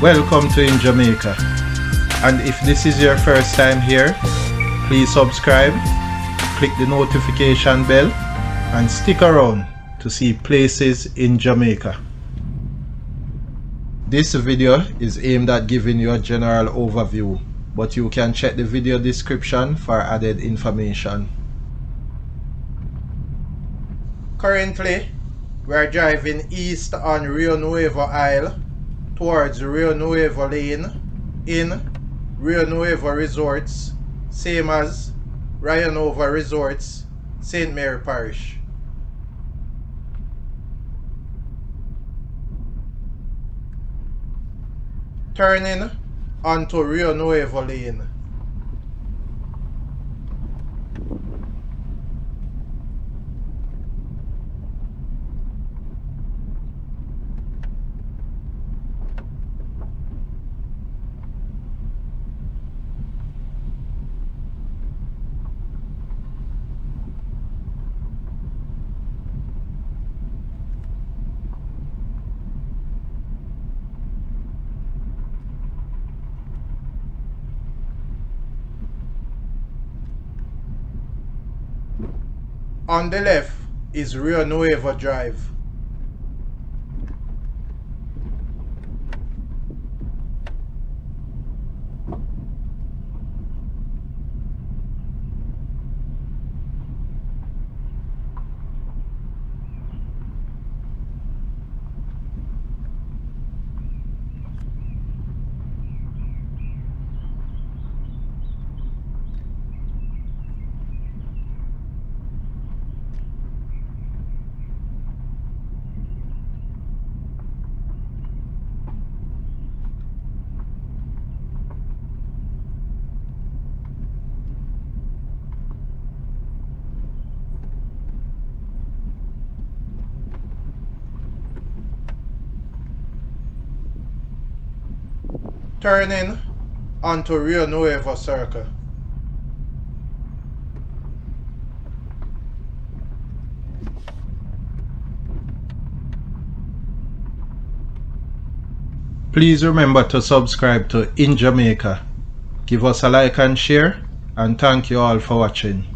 Welcome to In Jamaica, and if this is your first time here, please subscribe, click the notification bell and stick around to see places in Jamaica. This video is aimed at giving you a general overview, but you can check the video description for added information. Currently, we are driving east on Rio Nuevo Isle towards Rio Nuevo Lane in Rio Nuevo Resorts, same as Ryanova Resorts, St. Mary Parish. Turning onto Rio Nuevo Lane. On the left is Rio Nuevo Drive. Turning onto Rio Nuevo Circle. Please remember to subscribe to In Jamaica. Give us a like and share, and thank you all for watching.